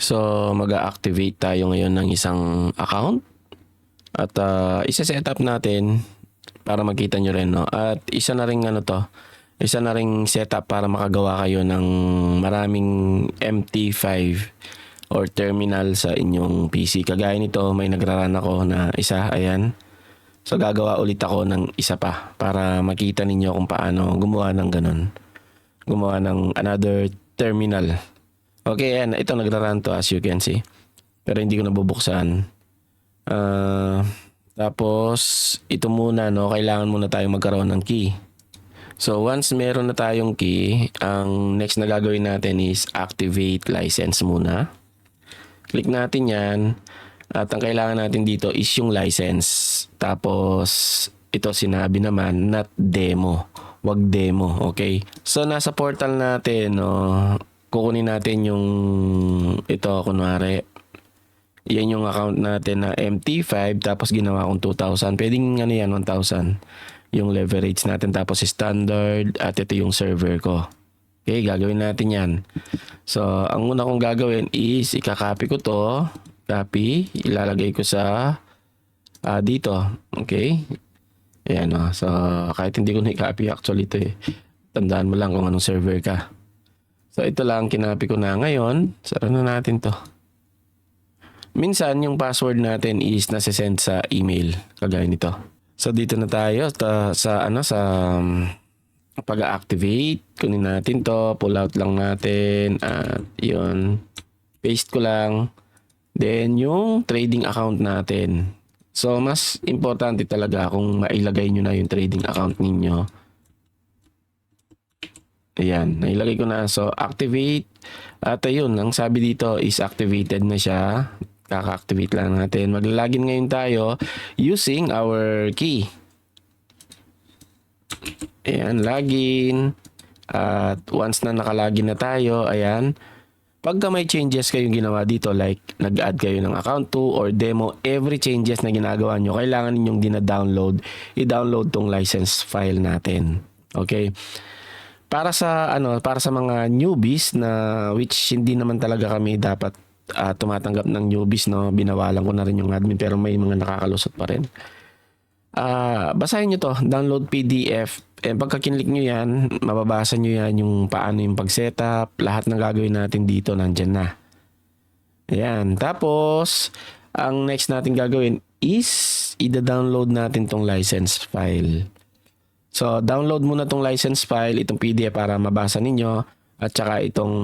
So, mag-a-activate tayo ngayon ng isang account at isa-set up natin para makita nyo rin, no? At isa na ring isa na ring setup para makagawa kayo ng maraming MT5 or terminal sa inyong PC. Kagaya nito, may nagraran ako na isa, ayan. So, gagawa ulit ako ng isa pa para makita ninyo kung paano gumawa ng ganun. Gumawa ng another terminal. Okay, ayan. Ito nagraran to as you can see. Pero hindi ko nabubuksan. Tapos, ito muna, no? Kailangan muna tayong magkaroon ng key. So, once meron na tayong key, ang next na gagawin natin is activate license muna. Click natin yan. At ang kailangan natin dito is yung license. Tapos, ito sinabi naman, not demo. Wag demo, okay? So, nasa portal natin, no? Kukunin natin yung ito, kunwari. Yan yung account natin na MT5, tapos ginawa kong 2,000. Pwedeng ano yan, 1,000. Yung leverage natin, tapos standard, at ito yung server ko. Okay, gagawin natin yan. So, ang una kong gagawin is, ikakopy ko to. Copy, ilalagay ko sa dito. Okay? Ayan o. So, kahit hindi ko na-copy actually ito eh. Tandaan mo lang kung anong server ka. So, ito lang kinopy ko na ngayon. Sara na natin to. Minsan, yung password natin is nasa-send sa email. Kagaya nito. So, dito na tayo sa pag-activate. Kunin natin to. Pull out lang natin. At yun. Paste ko lang. Then, yung trading account natin. So, mas importante talaga kung mailagay nyo na yung trading account ninyo. Ayan, nailagay ko na. So, activate. At ayun, ang sabi dito is activated na siya. Kaka-activate lang natin. Maglalagin ngayon tayo using our key. Ayan, login. At once na nakalagin na tayo, ayan. Pagka may changes kayong ginawa dito, like nag-add kayo ng account to or demo, every changes na ginagawa nyo, kailangan ninyong dina-download. I-download tong license file natin. Okay? Para sa mga newbies na which hindi naman talaga kami dapat tumatanggap ng newbies, no. Binawalan ko na rin yung admin pero may mga nakakalusot pa rin. Basahin nyo to, download PDF. Pagka kinlik nyo yan, mababasa nyo yan yung paano yung pag-setup. Lahat ng gagawin natin dito, nandyan na. Ayan. Tapos, ang next natin gagawin is i-download natin tong license file. So, download muna tong license file, itong PDF para mabasa ninyo. At saka itong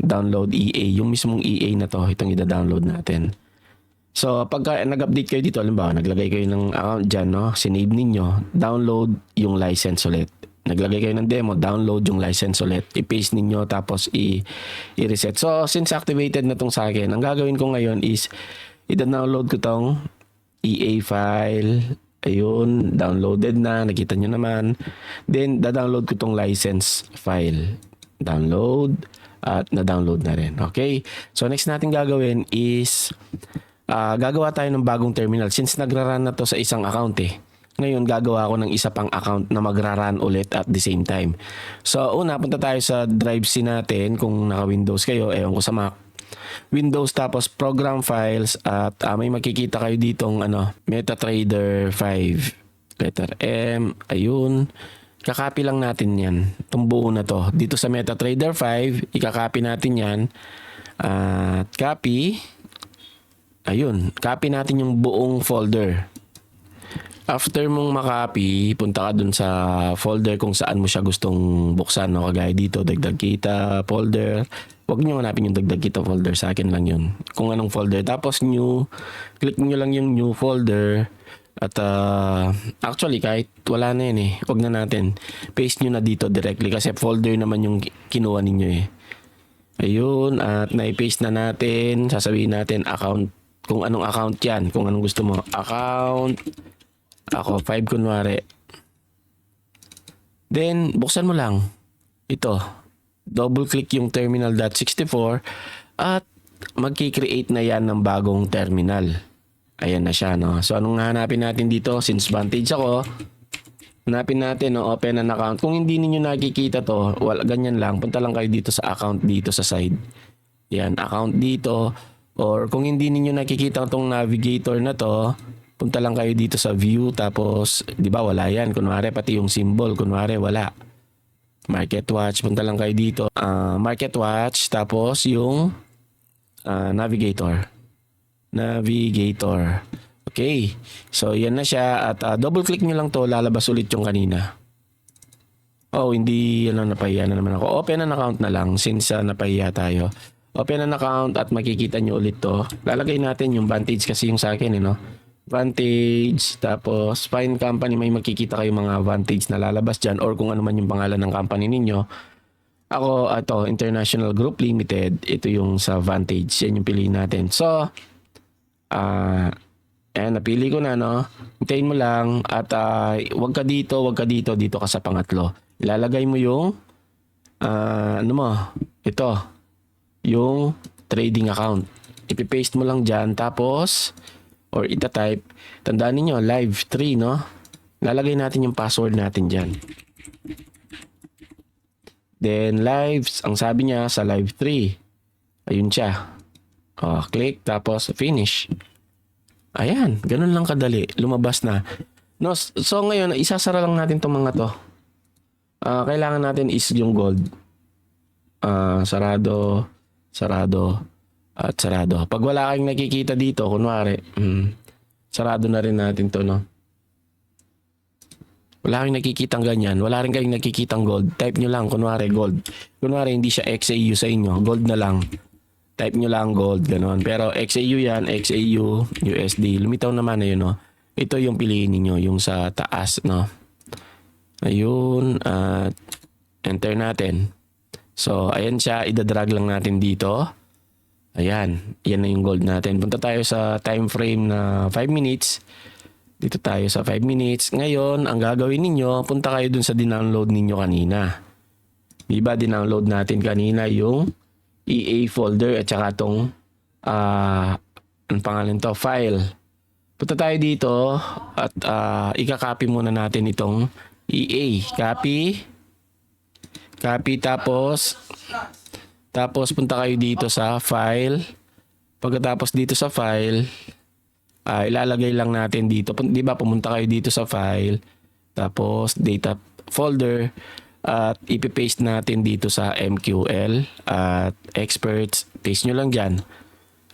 download EA. Yung mismong EA na to, itong i-download natin. So, pagka nag-update kayo dito, halimbawa, naglagay kayo ng account dyan, no? Sinave ninyo, download yung license ulit. Naglagay kayo ng demo, download yung license ulit. I-paste ninyo, tapos i-reset. So, since activated na tong sa akin, ang gagawin ko ngayon is, i-download ko tong EA file. Ayun, downloaded na. Nakita nyo naman. Then, da-download ko tong license file. Download. At na-download na rin. Okay? So, next natin gagawin is gagawa tayo ng bagong terminal. Since nagra-run na to sa isang account eh. Ngayon, gagawa ako ng isa pang account na magra-run ulit at the same time. So, una, punta tayo sa drive C natin. Kung naka-Windows kayo, ewan ko sa Mac. Windows tapos program files at may makikita kayo ditong MetaTrader 5. Letter M. Ayun. Kakopy lang natin yan. Itong buo na to. Dito sa MetaTrader 5, ikakopy natin yan. At copy. Ayun. Copy natin yung buong folder. After mong makopy, punta ka dun sa folder kung saan mo siya gustong buksan. No? Kagaya dito, dagdag kita folder. Huwag nyo hanapin yung dagdag kita folder. Sa akin lang yun. Kung anong folder. Tapos new. Click nyo lang yung new folder. At actually kahit wala na yun eh. Huwag na natin. Paste nyo na dito directly. Kasi folder naman yung kinuha ninyo eh. Ayun. At na-paste na natin. Sasabihin natin account. Kung anong account yan. Kung anong gusto mo. Account. Ako 5 kunwari. Then buksan mo lang. Ito. Double click yung terminal.64 at magki-create na yan ng bagong terminal. Ayan na siya, no? So, anong hanapin natin dito? Since Vantage ako, hanapin natin, no? Open an account. Kung hindi ninyo nakikita to, ganyan lang. Punta lang kayo dito sa account dito sa side. Yan, account dito. Or kung hindi ninyo nakikita tong navigator na to, punta lang kayo dito sa view, tapos di ba wala yan. Kunwari pati yung symbol, kunwari wala. Market watch, punta lang kayo dito. Market watch, tapos yung navigator. Navigator. Okay. So yan na siya at double click nyo lang to, lalabas ulit yung kanina. Oh, hindi napahiya na naman ako. Open an account na lang since napahiya tayo. Open an account at makikita nyo ulit to. Lalagay natin yung Vantage kasi yung sa akin, no? Vantage, tapos find company, may makikita kayo mga Vantage na lalabas dyan or kung ano man yung pangalan ng company ninyo. Ako, International Group Limited. Ito yung sa Vantage. Yan yung piliin natin. So, napili ko na, no? Hintayin mo lang at wag ka dito, dito ka sa pangatlo. Ilalagay mo yung ito, yung trading account. Ipipaste mo lang dyan, tapos or ita-type. Tandaan niyo live 3, no? Lalagay natin yung password natin dyan. Then lives, ang sabi niya sa live 3. Ayun siya. Click, tapos finish. Ayan, ganun lang kadali. Lumabas na. No, so ngayon, isasara lang natin itong mga to. Kailangan natin is yung gold. Sarado, at sarado. Pag wala kayong nakikita dito, kunwari, sarado na rin natin to, no? Wala kayong nakikitang ganyan. Wala rin kayong nakikitang gold. Type nyo lang, kunwari, gold. Kunwari, hindi siya XAU sa inyo. Gold na lang. Type nyo lang gold, gano'n. Pero XAU yan, XAU, USD. Lumitaw naman na yun, no? Ito yung piliin niyo yung sa taas, no? Ayun, enter natin. So, ayan siya. Idadrag lang natin dito. Ayan, yan na yung gold natin. Punta tayo sa time frame na 5 minutes. Dito tayo sa 5 minutes. Ngayon, ang gagawin ninyo, punta kayo dun sa dinownload ninyo kanina. Diba, dinownload natin kanina yung EA folder at saka itong ang pangalan to, file. Punta tayo dito at ika-copy muna natin itong EA. Copy, tapos punta kayo dito sa file. Pagkatapos dito sa file, ilalagay lang natin dito. Di ba, pumunta kayo dito sa file, tapos data folder, at ipipaste natin dito sa MQL at experts. Paste nyo lang dyan.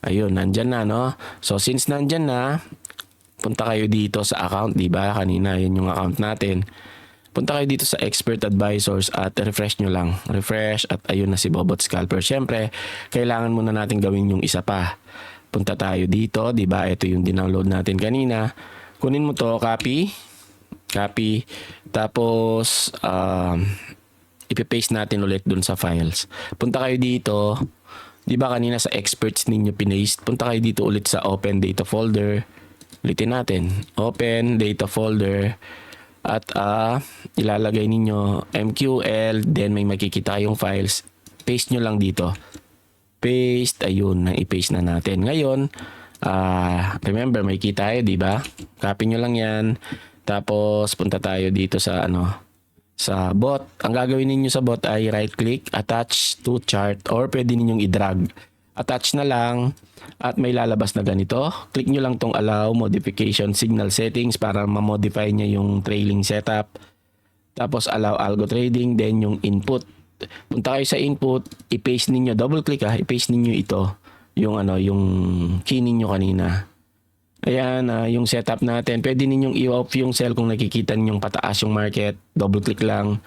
Ayun, nandyan na, no? So, since nandyan na, punta kayo dito sa account, di ba? Kanina, yun yung account natin. Punta kayo dito sa expert advisors at refresh nyo lang. Refresh at ayun na si Bobot Scalper. Siyempre, kailangan muna natin gawin yung isa pa. Punta tayo dito, di ba? Ito yung dinownload natin kanina. Kunin mo to, copy. Tapos, ipipaste natin ulit dun sa files. Punta kayo dito. Di ba kanina sa experts ninyo pinaste? Punta kayo dito ulit sa open data folder. Ulitin natin. Open data folder. At ilalagay ninyo MQL, then may makikita yung files. Paste nyo lang dito. Paste, ayun, i-paste na natin. Ngayon, remember, may kita tayo, di ba? Copy nyo lang yan. Tapos, punta tayo dito sa sa bot. Ang gagawin ninyo sa bot ay right click, attach to chart, or pwede ninyong i-drag. Attach na lang at may lalabas na ganito. Click nyo lang tong allow modification signal settings para ma-modify niya yung trailing setup. Tapos allow algo trading, then yung input. Punta kayo sa input, i-paste ninyo, double click i-paste ninyo ito, yung yung key ninyo kanina. Ayan, yung setup natin. Pwede ninyong i-off yung sell kung nakikita ninyong pataas yung market. Double click lang.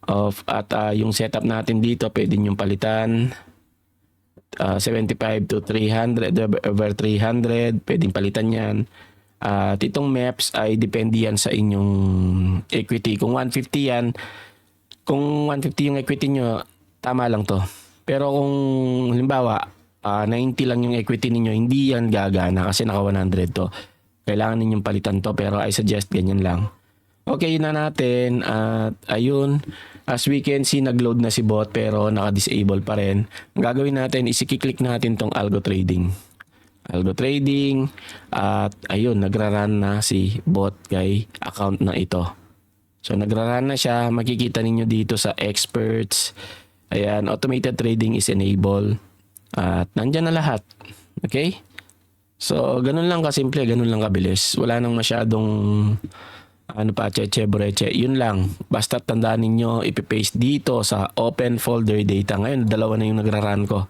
Off. At yung setup natin dito, pwede ninyong palitan. 75 to 300, over 300. Pwedeng palitan yan. At itong MEPS ay depende yan sa inyong equity. Kung 150 yan, kung 150 yung equity nyo, tama lang to. Pero kung halimbawa, 90 lang yung equity ninyo, hindi yan gagana kasi naka 100 to. Kailangan ninyong palitan to, pero I suggest ganyan lang. Okay na natin at ayun, as we can see nag-load na si bot pero naka-disable pa rin. Ang gagawin natin is i-click natin tong algo trading. Algo trading at ayun, nagra-run na si bot kay account na ito. So nagra-run na siya, makikita ninyo dito sa experts. Ayan, automated trading is enabled. At nandyan na lahat. Okay? So, ganun lang kasimple, ganun lang kabilis. Wala nang masyadong ano pa, cheche breche. Yun lang. Basta tandaan ninyo, ipipaste dito sa open folder data. Ngayon, dalawa na yung nagraran ko.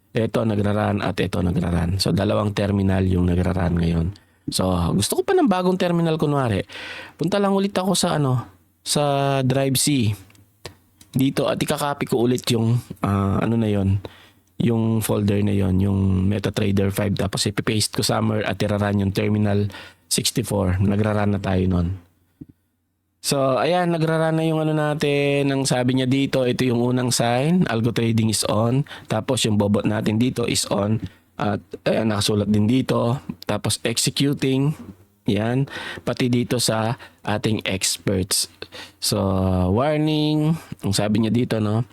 Ito nagraran at ito nagraran. So, dalawang terminal yung nagraran ngayon. So, gusto ko pa ng bagong terminal kunwari. Punta lang ulit ako sa sa Drive C. Dito at ikakopy ko ulit yung ano na yon, yung folder na yon, yung MetaTrader 5, tapos ipipaste ko somewhere at iraran yung terminal 64. Nagraran na tayo nun. So, ayan, nagraran na yung ano natin. Ang sabi niya dito, ito yung unang sign. Algo trading is on. Tapos yung bobot natin dito is on. At ayan, nakasulat din dito. Tapos executing. Yan. Pati dito sa ating experts. So, warning. Ang sabi niya dito, no?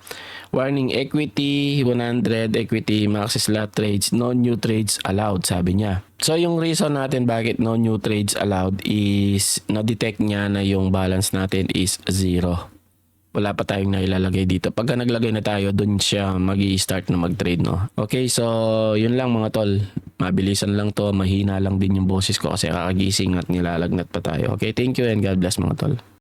Warning, equity 100, equity maxis lot trades, no new trades allowed, sabi niya. So, yung reason natin bakit no new trades allowed is na-detect niya na yung balance natin is 0. Wala pa tayong nailalagay dito. Pagka naglagay na tayo, dun siya mag-i-start na mag-trade, no? Okay, so yun lang mga tol. Mabilisan lang to, mahina lang din yung boses ko kasi kakagising at nilalagnat pa tayo. Okay, thank you and God bless mga tol.